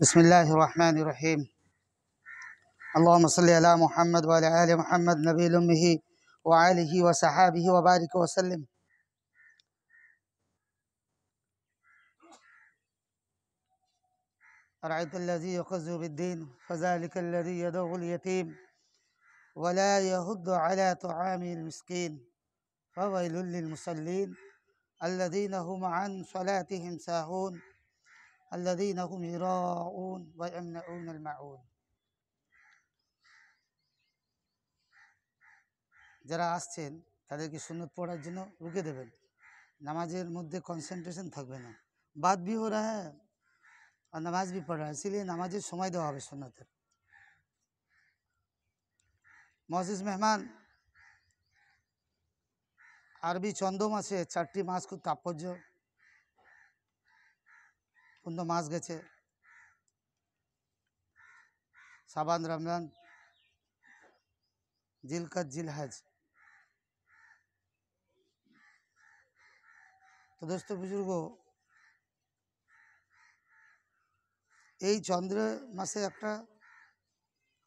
بسم الله الرحمن الرحيم اللهم صل على محمد وعلى آل محمد نبي الأمه وآله وصحابه وبارك وسلم. أرأيت الذي يخز بالدين فذلك الذي يدعو اليتيم ولا يهد على طعام المسكين فويل للمصلين الذين هم عن صلاتهم ساهون الذين هم يراءون ويمنعون الماعون. যারা আসছেন তাদেরকে সুন্নত পড়ার জন্য রুকে দেবেন, नमाज़ेर मध्य कन्सेंट्रेशन थकबे ना, बात भी हो रहा है और नमाज भी पढ़ रहा है, इसीलिए नमाज़ेर समय देवा होबे सुन्नतेर। मुअज़्ज़िज़ मेहमान, आरबी चंद्र मासे 4टी मास खूब तात्पर्यपूर्ण मास गेছে। साबान, रमजान, जिलकद, जिलहज। तो दोस्तों बुजुर्गो, এই চন্দ্র মাসে একটা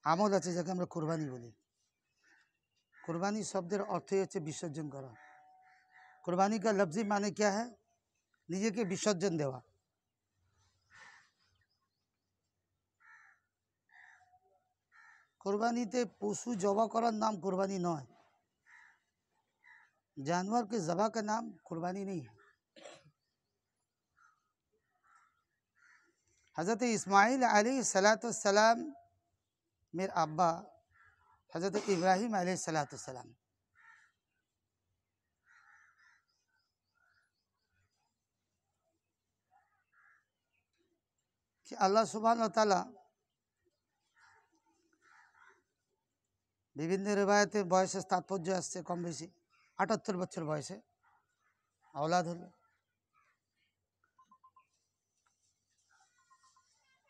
আমল আছে যাকে আমরা কুরবানি বলি। कुर्बानी शब्देर अर्थ ही विसर्जन करा। कुर्बानी का लफ्जी माने क्या है? निजेके विसर्जन देवा। कुर्बानीते पशु जबा करार नाम कुर्बानी नय, जानवर के जबा का नाम कुर्बानी नहीं है। हज़रत इस्माइल अलैहिस्सलाम मेरे अब्बा हज़रत इब्राहिम अलैहिस्सलाम कि अल्लाह सुब्हानाहु व तआला विभिन्न रिवायते बयसेर तात्पर्य आसছে कम बेशी 78 बछर बयसे औलाद हलो।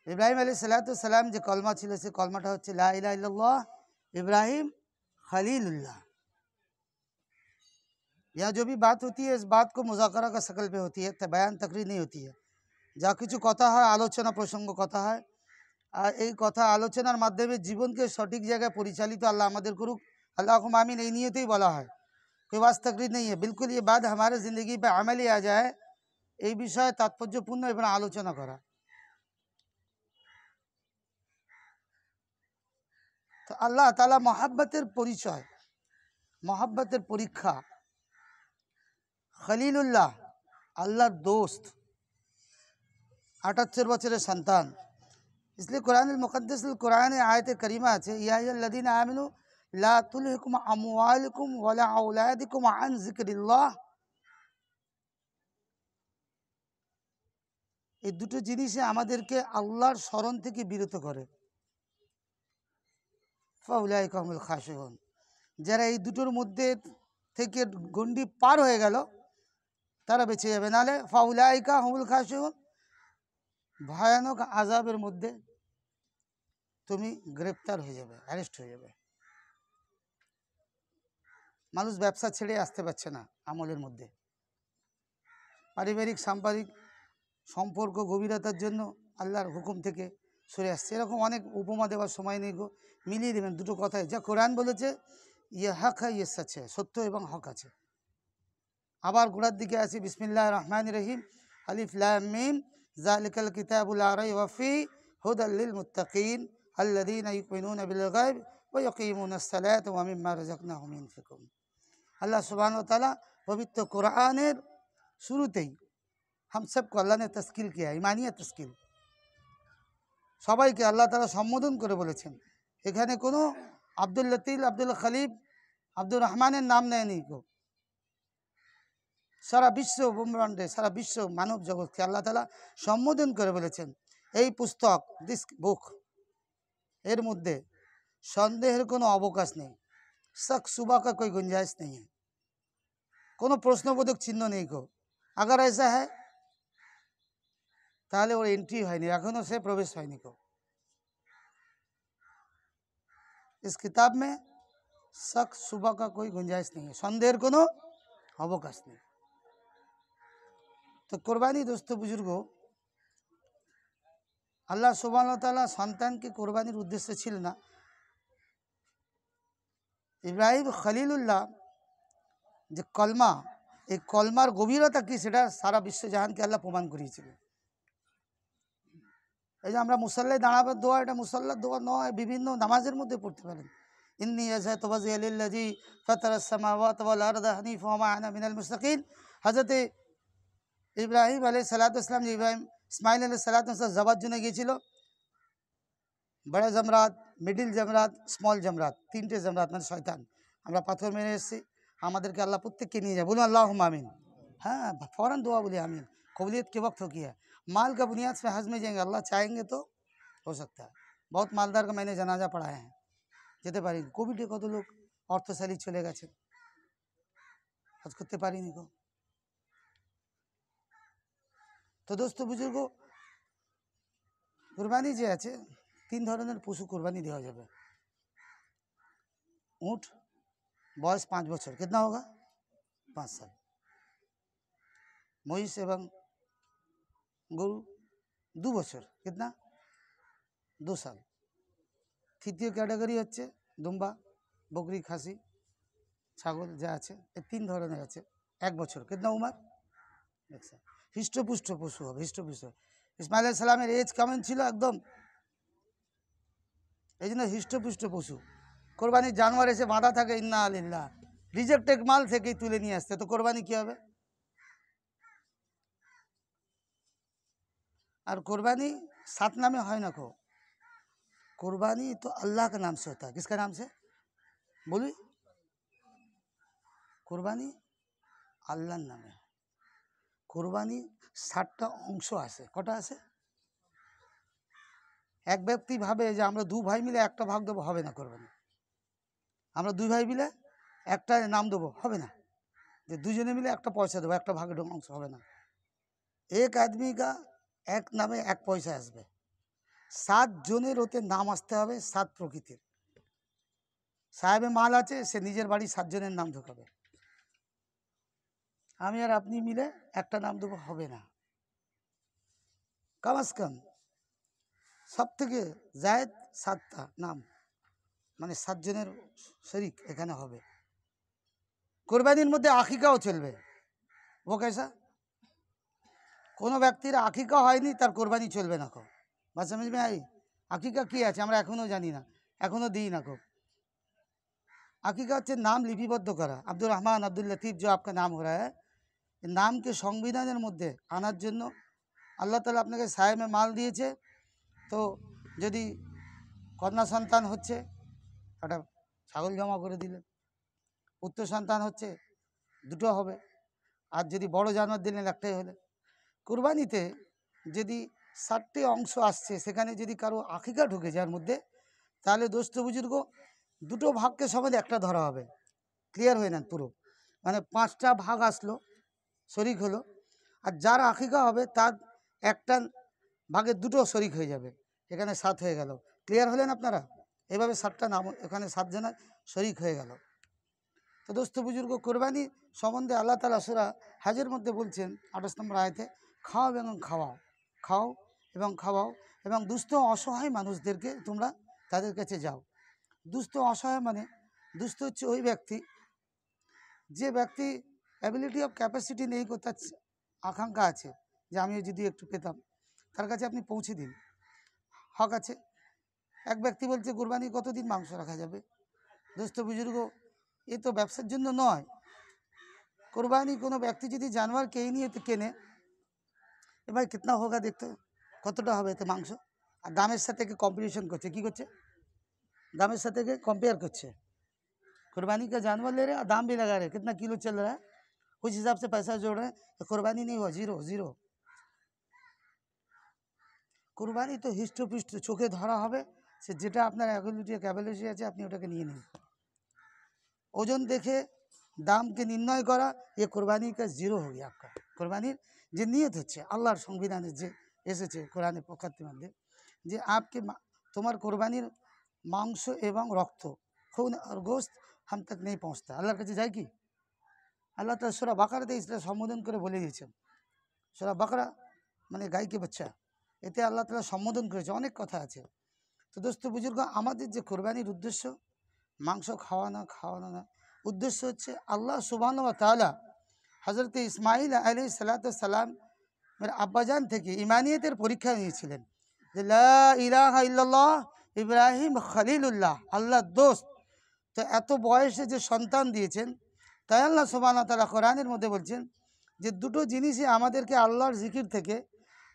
इब्राहिम अलैहिस्सलाम जो कलमा छिलो से कलमाटा होच्छे ला इलाहा इल्लल्लाह इब्राहिम खलीलुल्लाह। यहाँ जो भी बात होती है इस बात को मुज़ाकरा का शकल पे होती है, बयान तकरीर नहीं होती है। जा किछु कथा है आलोचना प्रसंग कथा है और ये कथा आलोचनार माध्यमे जीवन के सठिक जगह परिचालित अल्लाह आमादेर करुक, अल्लाहुम्मा आमीन। ये नियतेई बला है, कोई बात तकरीर नहीं है। बिल्कुल ये बात हमारे ज़िंदगी पे अमली आ जाए, ये विषय तात्पर्यपूर्ण एवं आलोचना करा। तो अल्लाह ताला मोहब्बतेर परिचय, मोहब्बतेर परीक्षा, खलीलुल्लाह अल्लाहर दोस्त, 78 बछरेर सन्तान। इसलिए कुरान मुक़द्दस कुरान आयत करीमा আছে या अय्युहल्लज़ीना आमनू ला तुलहिकुम अमवालुकुम वला औलादुकुम अन जिक्रिल्लाह। এই দুটো জিনিসে আমাদেরকে আল্লাহর স্মরণ থেকে বিরত করে। ফাউলাইকা হুমুল খাশিউন, যারা এই দুটোর মধ্যে থেকে গণ্ডি পার হয়ে গেল তারা বেঁচে যাবে, নালে ফাউলাইকা হুমুল খাশিউন, ভয়ানক আযাবের মধ্যে তুমি গ্রেফতার হয়ে যাবে, অ্যারেস্ট হয়ে যাবে। মানুষ ব্যবসা ছেড়ে আসতে পারছে না আমলের মধ্যে, পারিবারিক সাম্পাদিক সম্পর্ক গভীরতার জন্য আল্লাহর হুকুম থেকে সরে আসছে। এরকম অনেক উপমা দেওয়ার সময় নেই গো, মিলিয়ে দেবেন দুটো কথায়। যা কোরআন বলেছে ইয়ে হক হয় ইয়ে সচ है, সত্য এবং হক আছে। আবার গোড়ার দিকে আসি, বিসমিল্লাহির রহমানির রহিম, আলিফ লাম মিম যালিকাল কিতাবু লা রাইবা ফীহি হুদাল লিল মুত্তাকিন আল্লাযীনা ইউমিনুনা বিল গায়ব ওয়া ইয়াকিমুনাস সালাতা ওয়া মিম্মা রাযাকনাহুম ইউনফিকুন। अल्लाह सुब्हानाहु व तआला पवित्र कुरानेर शुरूतेई हम सबको अल्लाह ने तस्किल किया, ईमानिया तस्किल। सबाइके अल्लाह ताला सम्बोधन करे बोलेছেন। এখানে কোনো আব্দুল লতিফ, আব্দুল খলিফ, আব্দুর রহমানের নাম নেয়নি কেউ। সারা বিশ্ব ব্রহ্মাণ্ডে, সারা বিশ্ব মানব জগৎকে আল্লাহ তাআলা সম্বোধন করে বলেছেন এই পুস্তক, দিস বুক, এর মধ্যে সন্দেহের কোনো অবকাশ নেই, शक सुबह का कोई गुंजाइश नहीं है, कोनो प्रश्नबोधक चिन्ह नहीं को। अगर ऐसा है ताहले वो एंट्री হয়নি, এখনো से प्रवेश হয়নি को। इस किताब में शक सुबह का कोई गुंजाइश नहीं है, संदेह कोनो अवकाश नहीं। तो कुर्बानी दोस्तों बुजुर्गों, আল্লাহ সুবহানাহু ওয়া তাআলা সন্তানকে কোরবানির উদ্দেশ্য ছিল না। ইব্রাহিম খলিলুল্লাহ যে কলমা, এই কলমার গভীরতা কি সেটা সারা বিশ্বজাহানকে আল্লাহ প্রমাণ করিয়েছিলেন। এই যে আমরা মুসাল্লায় দাঁড়াবার দোয়া, এটা মুসাল্লার দোয়া নয়, বিভিন্ন নামাজের মধ্যে পড়তে পারেন। ইন্নী ওয়াজহাতু ওয়াজহিয়া লিল্লাযী ফাতারাস সামাওয়াতি ওয়াল আরদা হানিফা ওয়া মা আনা মিনাল মুশরিকিন। হযরত ইব্রাহিম আলাইহিস সালাতু ওয়াস সালাম, ইসমাইল আলাইহিস সালাতু ওয়াস সালাম জবার জন্য গিয়েছিল, বড় জমরাত, মিডিল জমরাত, স্মল জমরাত, তিনটে জমরাত মানে শয়তান। আমরা পাথর মেরে এসেছি, আমাদেরকে আল্লাহ প্রত্যেককে নিয়ে যায়। বলুন আল্লাহুম্মা আমিন। हाँ फ़ौरन दुआ बोलिए आमीन। कबूलियत के वक्त हो गया है, माल का बुनियाद से हज में जाएंगे, अल्लाह चाहेंगे तो हो सकता है। बहुत मालदार का मैंने जनाजा पढ़ाए हैं, যেতে পারিনি। কোভিডে কত লোক অর্থশালী চলে গেছে, হজ করতে পারিনি গো। তো দোস্ত বুজুর্গ, কুরবানি যে আছে, 3 ধরনের পশু কুরবানি দেওয়া যাবে। ऊँट বয়স 5 বছর, कितना होगा 5 साल। মহিষ এবং গরু 2 বছর, कितना 2 साल। তৃতীয় ক্যাটাগরি হচ্ছে দুম্বা, বকরি, খাসি, ছাগল যা আছে, এই 3 ধরনের আছে। 1 বছর, कितना उम्र 1 साल। হৃষ্টপুষ্ট পশু হবে, হৃষ্টপুষ্ট। ইসমাইল আলাইহিস সালামের এজ কেমন ছিল? একদম। এই জন্য হৃষ্টপুষ্ট পশু। কোরবানির জানোয়ার এসে বাঁধা থাকে, ইন্না লিল্লাহ, রিজেক্টেড মাল থেকেই তুলে নিয়ে আসতে, তো কোরবানি কী হবে? और कुर्बानी 7 नामे है ना को, कुर्बानी तो अल्लाह के नाम से होता है। किसका नाम से बोली? कुर्बानी আল্লাহর নামে। কুরবানি 7টা অংশ আছে। কটা আছে? এক ব্যক্তি ভাবে যে আমরা 2 ভাই মিলে একটা ভাগ দেবো, হবে না। কুরবানি আমরা 2 ভাই মিলে একটা নাম দেবো, হবে না। যে দুজনে মিলে একটা পয়সা দেবো, একটা ভাগের অংশ, হবে না। এক আদমি কা এক নামে এক পয়সা আসবে। 7 জনের ওতে নাম আসতে হবে, 7 প্রকৃতির। সাহেবে মাল আছে, সে নিজের বাড়ি 7 জনের নাম ঢোকাবে। আমি আর আপনি মিলে একটা নাম দেবো, হবে না। কম আজ কম সব থেকে জায়েদ 7টা নাম, মানে 7 জনের শরিক এখানে হবে। কোরবানির মধ্যে আকিকাও চলবে। ও কেসা? কোনো ব্যক্তির আকিকা হয়নি, তার কোরবানি চলবে না। কো বাত समझ में आई? আকিকা কি আছে আমরা এখনও জানি না, এখনও দিই না। কো আকিকা হচ্ছে নাম লিপিবদ্ধ করা। আব্দুর রহমান, আব্দুল লতিফ जो आपका नाम हो रहा है, নামকে সংবিধানের মধ্যে আনার জন্য আল্লাহ তাআলা আপনাকে সায়েমে মাল দিয়েছে। তো যদি কন্যা সন্তান হচ্ছে, একটা ছাগল জমা করে দিলেন। পুত্র সন্তান হচ্ছে, 2টো হবে। আর যদি বড় জানোয়ার দিলেন, একটাই হলে। কুরবানিতে যদি 7টি অংশ আসছে, সেখানে যদি কারো আকিকা ঢুকে যায় এর মধ্যে, তাহলে দোস্ত বুজুর্গ 2টো ভাগকে সমেত একটা ধরা হবে। ক্লিয়ার হয়ে নেন পুরো, মানে 5টা ভাগ আসলো, শরিক হলো। আর যার আকিকা হবে তার একটা ভাগের 2টো শরিক হয়ে যাবে, এখানে 7 হয়ে গেল। ক্লিয়ার হলেন আপনারা? এভাবে 7টা নাম, এখানে 7 জনের শরিক হয়ে গেল। তো দোস্ত বুজুর্গ, কোরবানি সম্বন্ধে আল্লাহ তাআলা সূরা হজের মধ্যে বলছেন 28 নম্বর আয়াতে, খাও এবং খাওয়াও, খাও এবং খাওয়াও, এবং দুস্থ অসহায় মানুষদেরকে তোমরা তাদের কাছে যাও। দুস্থ অসহায় মানে, দুস্থ হচ্ছে ওই ব্যক্তি যে ব্যক্তি অ্যাবিলিটি অফ ক্যাপাসিটি নেই, তার আকাঙ্ক্ষা আছে যে আমিও যদি একটু পেতাম, তার কাছে আপনি পৌঁছে দিন। হক আছে। এক ব্যক্তি বলছে কুরবানি কতদিন মাংস রাখা যাবে? দোস্ত বুজুর্গ, এ তো ব্যবসার জন্য নয়। কুরবানি কোনো ব্যক্তি যদি জানোয়ার কেনে কেনে, এ ভাই কিতনা হোগা দেখতে, কতটা হবে এতে মাংস। আর দামের সাথে কম্পিটিশন করছে। কি করছে? दाम साथ कंपेयर कर कुर्बानी का जानवर ले रहे हैं, दाम भी लगा रहे हैं, कितना किलो चल रहा है, उस हिसाब से पैसा जोड़ रहे हैं, तो कुर्बानी नहीं हुआ, जीरो जीरो। कुर्बानी तो हिष्टपुष्ट चोखे धरा হবে, সে যেটা আপনার অ্যাবিলিটি ক্যাপাবিলিটি আছে আপনি ওটাকে নিয়ে নিন। ওজন দেখে দামকে নির্ণয় করা, ये कुर्बानी का जीरो हो गया आपका। कुर्बानीर যে নিয়ত হচ্ছে আল্লাহর সংবিধানে যে এসেছে কোরআনের পক্ষার্থী মধ্যে, যে आपके তোমার কুরবানির মাংস এবং রক্ত, খুন আর গোশত हम तक नहीं पहुँचता। আল্লাহর কাছে যায় কি? আল্লাহ তাআলা সূরা বাকারাতে এটা সম্বোধন করে বলে দিয়েছেন। সূরা বাকারা মানে গাই के बच्चा, এতে আল্লাহ তাআলা সম্বোধন করেছে, অনেক কথা আছে। তো দোস্ত বুজুর্গ, আমাদের যে কোরবানির উদ্দেশ্য মাংস খাওয়ানো না, উদ্দেশ্য হচ্ছে আল্লাহ সুবহানাহু ওয়া তাআলা হযরত ইসমাঈল আলাইহিস সালাম এর আব্বাজান থেকে ইমানিয়তের পরীক্ষা নিয়েছিলেন যে লা ইলাহা ইল্লাল্লাহ ইব্রাহিম খলিলুল্লাহ, আল্লাহর দোস্ত। তো এত বয়সে যে সন্তান দিয়েছেন, তাই আল্লাহ সুবহানাহু ওয়া তাআলা কোরআনের মধ্যে বলছেন যে দুটো জিনিসই আমাদেরকে আল্লাহর জিকির থেকে,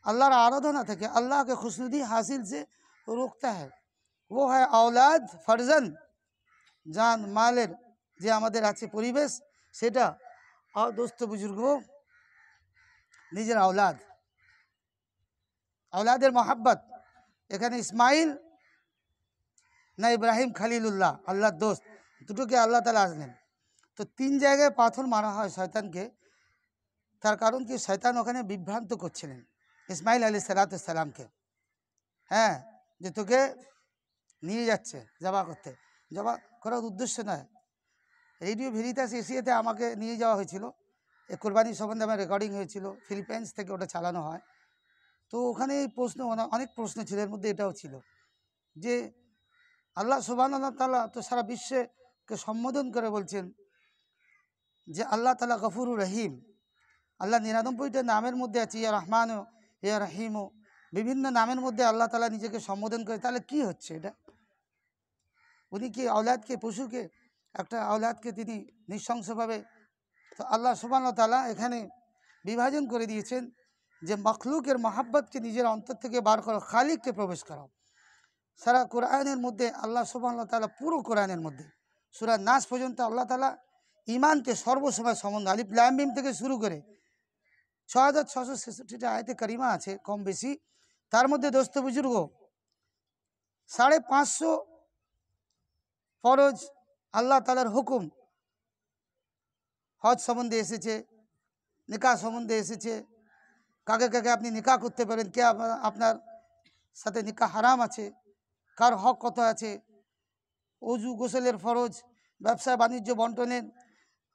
আল্লাহর আরাধনা থেকে, আল্লাহকে খুশনুদি হাসিল সে রোকতা है। वो है औलाद फर्जन, जान मालेर যে আমাদের আছে পরিবেশ সেটা, আর দোস্ত বুজুর্গ নিজের আওলাদের মহাব্বত। এখানে ইসমাইল না ইব্রাহিম খলিলুল্লাহ, আল্লাহর দোস্ত, দুটোকে আল্লাহ তাআলা আসলেন। তো 3 জায়গায় পাথর মারা হয় শয়তানকে, তার কারণ কি শয়তান ওখানে বিভ্রান্ত করছিলেন ইসমাইল আলাইহিস সালামকে। হ্যাঁ, যে তোকে নিয়ে যাচ্ছে জবা করতে, জবা করার উদ্দেশ্য নয়। রেডিও ভেরিতাস এশিয়াতে আমাকে নিয়ে যাওয়া হয়েছিল, এই কোরবানি সম্বন্ধে আমার রেকর্ডিং হয়েছিল, ফিলিপাইন্স থেকে ওটা চালানো হয়। তো ওখানে এই প্রশ্ন, অনেক প্রশ্ন ছিল, এর মধ্যে এটাও ছিল যে আল্লাহ সুবহানাহু ওয়া তাআলা তো সারা বিশ্বকে সম্বোধন করে বলছেন যে আল্লাহ তাআলা গফুরুর রহিম। আল্লাহ 99টা নামের মধ্যে আছে, ইয়া রহমান ইয়া রহিম, বিভিন্ন নামের মধ্যে আল্লাহ তাআলা নিজেকে সম্বোধন করে। তাহলে কি হচ্ছে এটা? উনি কি আওলাদকে, পশুকে, একটা আওলাদকে তিনি নৃশংসভাবে, তো আল্লাহ সুবহানাহু ওয়া তাআলা এখানে বিভাজন করে দিয়েছেন যে মখলুকের মহাব্বতকে নিজের অন্তর থেকে বার করো, খালিককে প্রবেশ করাও। সারা কোরআনের মধ্যে আল্লাহ সুবহানাহু ওয়া তাআলা, পুরো কোরআনের মধ্যে সূরা নাস পর্যন্ত আল্লাহ তাআলা ঈমানকে সর্বসময় সম্বন্ধ, আলিফ লাম মিম থেকে শুরু করে 6666টা আয়াতে কারিমা আছে কম বেশি। তার মধ্যে দোস্ত বুজুর্গ 550 ফরজ আল্লাহ তাআলার হুকুম হজ সম্বন্ধে এসেছে, নিকাহ সম্বন্ধে এসেছে, কাকে কাকে আপনি নিকাহ করতে পারেন, কে আপনার সাথে নিকাহ হারাম আছে, কার হক কত আছে, অজু গোসলের ফরজ, ব্যবসা বাণিজ্য বন্টনের,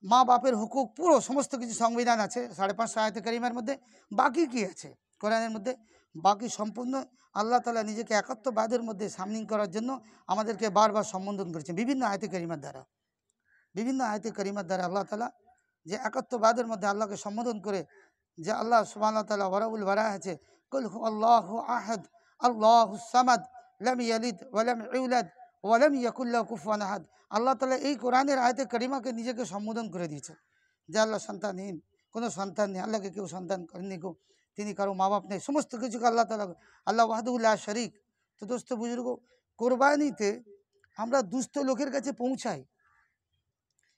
মা বাপের হুকুক, পুরো সমস্ত কিছু সংবিধান আছে 550 আয়াতে কারিমার মধ্যে। বাকি কি আছে কোরআনের মধ্যে? বাকি সম্পূর্ণ আল্লাহ তাআলা নিজেকে একাত্মবাদের মধ্যে সামিল করার জন্য আমাদেরকে বারবার সম্বোধন করেছেন বিভিন্ন আয়াতে কারিমার দ্বারা। বিভিন্ন আয়াতে কারিমার দ্বারা আল্লাহ তাআলা যে একাত্মবাদের মধ্যে আল্লাহকে সম্বোধন করে, যে আল্লাহ সুবহানাহু ওয়া তাআলা ওয়ারাউল বারা আছে, কুল হুয়াল্লাহু আহাদ আল্লাহুস সামাদ লাম ইয়ালিদ ওয়া লাম ইউলাদ ওয়া লাম ইয়াকুল লাহু কুফুয়ান আহাদ। আল্লাহ তাআলা এই কোরআনের আয়াতে কারিমাকে নিজেকে সম্বোধন করে দিয়েছে যে আল্লাহ সন্তানহীন, কোনো সন্তান নেই, আল্লাহকে কেউ সন্তান করেননি, তিনি কারো মা বাপ নেই, সমস্ত কিছুকে আল্লাহ তাআলা, আল্লাহ ওয়াহদাহু লা শারীক। তো দোস্ত বুজুর্গ, কোরবানিতে আমরা দুস্থ লোকের কাছে পৌঁছাই,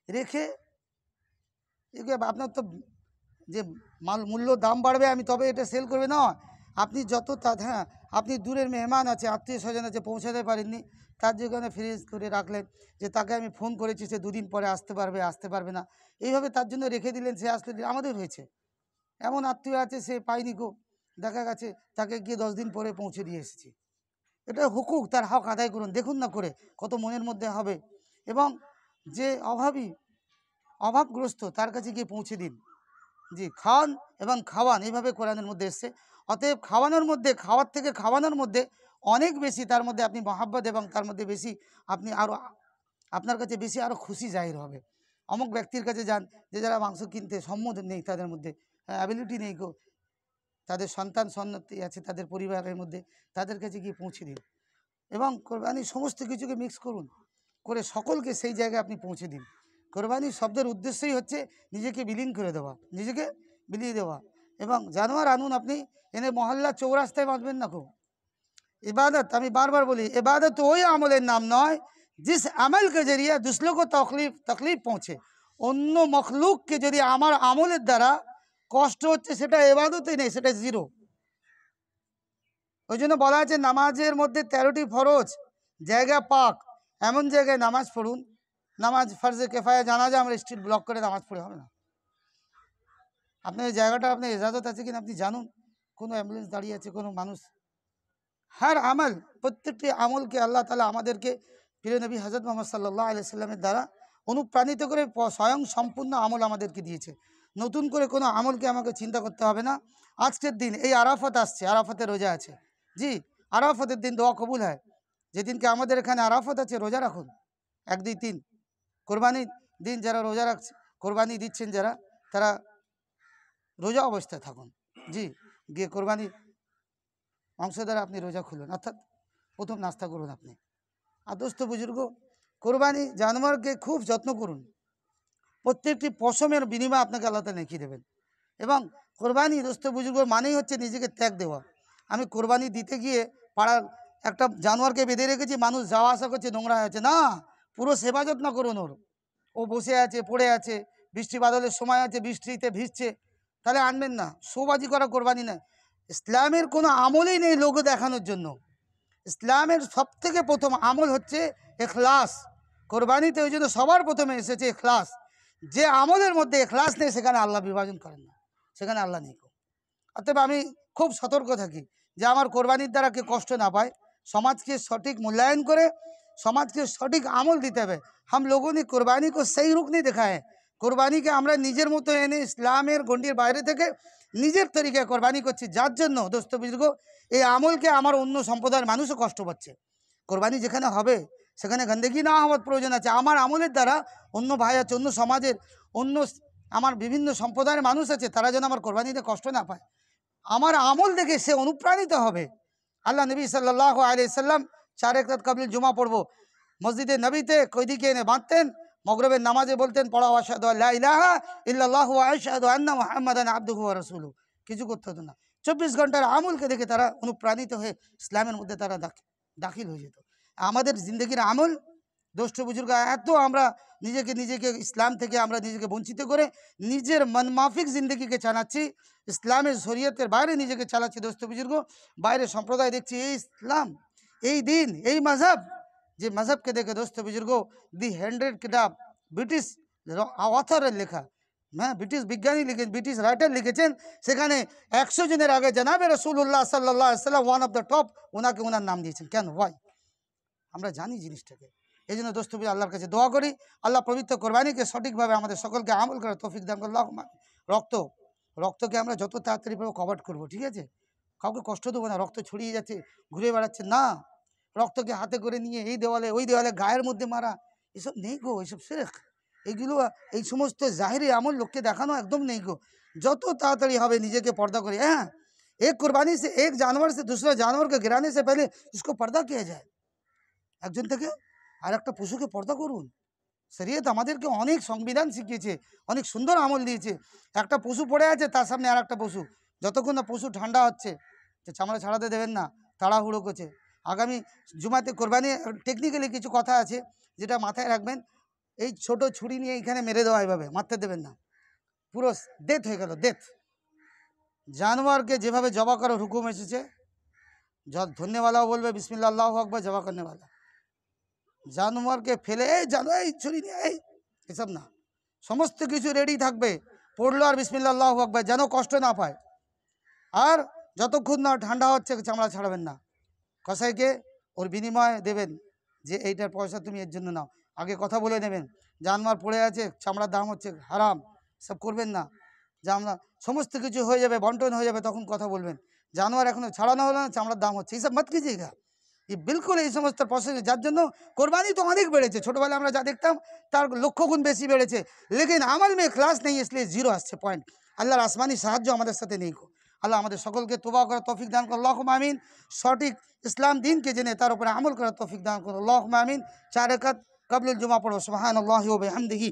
রেখে আপনার তো যে মাল মূল্য দাম বাড়বে আমি তবে এটা সেল করবে না। আপনি যত হ্যাঁ, আপনি দূরের মেহমান আছে, আত্মীয় স্বজন আছে, পৌঁছাতে পারেননি, তার যেখানে ফ্রিজ করে রাখলেন যে তাকে আমি ফোন করেছি, সে 2 দিন পরে আসতে পারবে না, এইভাবে তার জন্য রেখে দিলেন, সে আসলে আমাদের হয়েছে। এমন আত্মীয় আছে সে পাইনি গো, দেখা গেছে তাকে গিয়ে 10 দিন পরে পৌঁছে দিয়ে এসেছি। এটা হুকুক, তার হক আদায় করুন। দেখুন না করে কত মনের মধ্যে হবে। এবং যে অভাবগ্রস্ত তার কাছে গিয়ে পৌঁছে দিন। জি, খান এবং খাওয়ান, এইভাবে কোরআনের মধ্যে এসছে। অতএব খাওয়ানোর মধ্যে, খাওয়ার থেকে খাওয়ানোর মধ্যে অনেক বেশি, তার মধ্যে আপনি মহাব্বত, এবং তার মধ্যে বেশি আপনি আরও, আপনার কাছে বেশি আরও খুশি জাহির হবে। অমুক ব্যক্তির কাছে যান যে যারা মাংস কিনতে সম্মত নেই, তাদের মধ্যে অ্যাবিলিটি নেই গো, তাদের সন্তান সন্ততি আছে তাদের পরিবারের মধ্যে, তাদের কাছে গিয়ে পৌঁছে দিন। এবং কোরবানির সমস্ত কিছুকে মিক্স করুন, করে সকলকে সেই জায়গায় আপনি পৌঁছে দিন। কোরবানির শব্দের উদ্দেশ্যই হচ্ছে নিজেকে বিলীন করে দেওয়া, নিজেকে বিলিয়ে দেওয়া। এবং জানোয়ার আনুন, আপনি এনে মহল্লা চৌরাস্তায় বাঁধবেন না। খুব ইবাদত, আমি বারবার বলি, ইবাদত ওই আমলের নাম নয় जिस अमल के जरिए दूसरों को तकलीफ पहुँचे। অন্য মখলুককে যদি আমার আমলের দ্বারা কষ্ট হচ্ছে, সেটা ইবাদতই নেই, সেটা জিরো। ওই জন্য বলা আছে নামাজের মধ্যে 13টি ফরজ, জায়গা পাক, এমন জায়গায় নামাজ পড়ুন। নামাজ ফরজে কেফায়া, জানাজা আমরা স্ট্রিট ব্লক করে নামাজ পড়ে হবে না। আপনার এই জায়গাটা আপনার ইজাজত আছে কিনা আপনি জানুন, কোনো অ্যাম্বুলেন্স দাঁড়িয়ে আছে, কোনো মানুষ, হার আমল, প্রত্যেকটি আমলকে আল্লাহ তাআলা আমাদেরকে প্রিয় নবী হযরত মুহাম্মদ সাল্লাল্লাহু আলাইহি সাল্লামের দ্বারা অনুপ্রাণিত করে স্বয়ং সম্পূর্ণ আমল আমাদেরকে দিয়েছে। নতুন করে কোনো আমলকে আমাকে চিন্তা করতে হবে না। আজকের দিন এই আরাফাত আসছে, আরাফাতে রোজা আছে। জি, আরাফাতের দিন দোয়া কবুল হয়। যেদিনকে আমাদের এখানে আরাফাত আছে রোজা রাখুন, 1, 2, 3। কোরবানির দিন যারা রোজা রাখছে, কোরবানি দিচ্ছেন যারা, তারা রোজা অবস্থায় থাকুন। জি, গিয়ে কোরবানির অংশ দ্বারা আপনি রোজা খুলুন, অর্থাৎ প্রথম নাস্তা করুন আপনি। আর দোস্ত বুজুর্গ, কোরবানি জানোয়ারকে খুব যত্ন করুন। প্রত্যেকটি পশমের বিনিময়ে আপনাকে আল্লাহ তাআলা নেকি দেবেন। এবং কোরবানি দোস্ত বুজুর্গ মানেই হচ্ছে নিজেকে ত্যাগ দেওয়া। আমি কোরবানি দিতে গিয়ে পাড়ার একটা জানোয়ারকে বেঁধে রেখেছি, মানুষ যাওয়া আসা করছে, নোংরা হয়ে আছে, না, পুরো সেবা যত্ন করুন ওর। ও বসে আছে, পড়ে আছে, বৃষ্টি বাদলের সময় আছে, বৃষ্টিতে ভিজছে, তাহলে আনবেন না। শোবাজি করা কোরবানি নয়। ইসলামের কোনো আমলই নেই লোক দেখানোর জন্য। ইসলামের সবথেকে প্রথম আমল হচ্ছে এখলাস। কোরবানিতে ওই জন্য সবার প্রথমে এসেছে এখলাস। যে আমলের মধ্যে এখলাস নেই সেখানে আল্লাহ বিভাজন করেন না, সেখানে আল্লাহ নেই। অতএব আমি খুব সতর্ক থাকি যে আমার কোরবানির দ্বারা কেউ কষ্ট না পায়। সমাজকে সঠিক মূল্যায়ন করে সমাজকে সঠিক আমল দিতে হবে। हम लोगों ने कुर्बानी को सही रुख नहीं देखा है। কোরবানিকে আমরা নিজের মতো এনে ইসলামের গণ্ডির বাইরে থেকে নিজের তরিকায় কোরবানি করছি, যার জন্য দোস্ত বুজুর্গ এই আমলকে আমার অন্য সম্প্রদায়ের মানুষও কষ্ট পাচ্ছে। কোরবানি যেখানে হবে সেখানে গন্দেগি না হওয়ার প্রয়োজন আছে। আমার আমলের দ্বারা অন্য ভাই আছে, অন্য সমাজের, অন্য আমার বিভিন্ন সম্প্রদায়ের মানুষ আছে, তারা যেন আমার কোরবানিতে কষ্ট না পায়। আমার আমল দেখে সে অনুপ্রাণিত হবে। আল্লাহ নবী সাল্লাল্লাহু আলাইহি সাল্লাম 4 রাকাত কাবলিল জুমা পড়বো মসজিদে নবীতে কৈদিকে এনে বাঁধতেন, মগরবের নামাজে বলতেন পড়াও আশহাদু আল্লা ইলাহা ইল্লাল্লাহু ওয়া আশহাদু আন্না মুহাম্মাদান আবদুহু ওয়া রাসূলুহু। কিছু করতে হতো না। 24 ঘন্টার আমলকে দেখে তারা অনুপ্রাণিত হয়ে ইসলামের মধ্যে তারা দাখিল হয়ে যেত। আমাদের জিন্দগির আমল দোস্ত বুজুর্গ এত আমরা নিজেকে ইসলাম থেকে আমরা নিজেকে বঞ্চিত করে নিজের মনমাফিক জিন্দগিকে চালাচ্ছি, ইসলামের শরীয়তের বাইরে নিজেকে চালাচ্ছি। দোস্ত বুজুর্গ, বাইরে সম্প্রদায় দেখছি এই ইসলাম, এই দিন, এই মজহব, যে মজহবকে দেখে দোস্ত বুজুর্গ দি 100 কিতাব ব্রিটিশ অথরের লেখা, হ্যাঁ, ব্রিটিশ বিজ্ঞানী লিখেছেন, ব্রিটিশ রাইটার লিখেছেন, সেখানে 100 জনের আগে জনাবে রাসূলুল্লাহ সাল্লাল্লাহু আলাইহি ওয়াসাল্লাম ওয়ান অফ দ্য টপ, ওনাকে ওনার নাম দিয়েছেন। কেন? ওয়াই? আমরা জানি জিনিসটাকে। এই জন্য দোস্ত বুজুর্গ আল্লাহর কাছে দোয়া করি, আল্লাহ পবিত্র কোরবানিকে সঠিকভাবে আমাদের সকলকে আমল করার তৌফিক দান করুন। আল্লাহুম্মা। রক্তকে আমরা যত তাড়াতাড়ি পাবো কভার করবো, ঠিক আছে? কাউকে কষ্ট দেবো না। রক্ত ছড়িয়ে যাচ্ছে, ঘুরে বেড়াচ্ছে, না। রক্তকে হাতে করে নিয়ে এই দেওয়ালে ওই দেওয়ালে গায়ের মধ্যে মারা, এসব নেই গো, এসব শিরক। এইগুলো এই সমস্ত জাহিরি আমল লোককে দেখানো একদম নেই গো। যত তাড়াতাড়ি হবে নিজেকে পর্দা করে। হ্যাঁ, এক कुर्बानी से एक जानवर से दूसरा जानवर को गिराने से पहले इसको पर्दा किया जाए। একজন থেকে আর একটা পশুকে পর্দা করুন। শরীয়ত আমাদেরকে অনেক সংবিধান শিখিয়েছে, অনেক সুন্দর আমল দিয়েছে। একটা পশু পড়ে আছে, তার সামনে আর একটা পশু, যতক্ষণ না পশু ঠান্ডা হচ্ছে, যে চামড়া ছাড়াতে দেবেন না, তাড়াহুড়ো করছে। আগামী জুমাতে কোরবানি টেকনিক্যালি কিছু কথা আছে যেটা মাথায় রাখবেন। এই ছোট ছুরি নিয়ে এইখানে মেরে দেওয়া, এইভাবে মারতে দেবেন না, পুরো ডেথ হয়ে গেল, ডেথ। জানোয়ারকে যেভাবে জবা করার হুকুম এসেছে, ধন্যওয়ালাও বলবে বিসমিল্লাহ আল্লাহু আকবার, জবা করনেওয়ালা। জানোয়ারকে ফেলে এই ছুরি নিয়ে এসব না, সমস্ত কিছু রেডি থাকবে, পড়লো আর বিসমিল্লাহ আল্লাহু আকবার, যেন কষ্ট না পায়। আর যতক্ষণ না ঠান্ডা হচ্ছে চামড়া ছাড়াবেন না। কসাইকে ওর বিনিময়ে দেবেন যে এইটার পয়সা তুমি এর জন্য নাও, আগে কথা বলে নেবেন। জানোয়ার পড়ে আছে, চামড়ার দাম হচ্ছে হারাম, সব করবেন না। জানোয়ার সমস্ত কিছু হয়ে যাবে, বন্টন হয়ে যাবে, তখন কথা বলবেন। জানোয়ার এখনো ছাড়ানো হলো না, চামড়ার দাম হচ্ছে, এইসব মত কিজিয়েগা। ये बिल्कुल এই সমস্ত প্রসেস, যার জন্য কোরবানি তো অনেক বেড়েছে। ছোটোবেলায় আমরা যা দেখতাম তার লক্ষ গুণ বেশি বেড়েছে, লেকিন আমল মে ইখলাস নেই, इसलिए জিরো আসছে পয়েন্ট। আল্লাহর আসমানি সাহায্য আমাদের সাথে নেই। আল্লাহ আমাদের সকলকে তওবা করার তৌফিক দান করুন, আল্লাহুম্মা আমিন। সঠিক ইসলাম দিনকে জেনে তার উপরে আমল করার তৌফিক দান করুন, আল্লাহুম্মা আমিন। 4 রাকাত কাবলিল জুমা পড়ো, সুবহানাল্লাহি ওয়া বিহামদিহি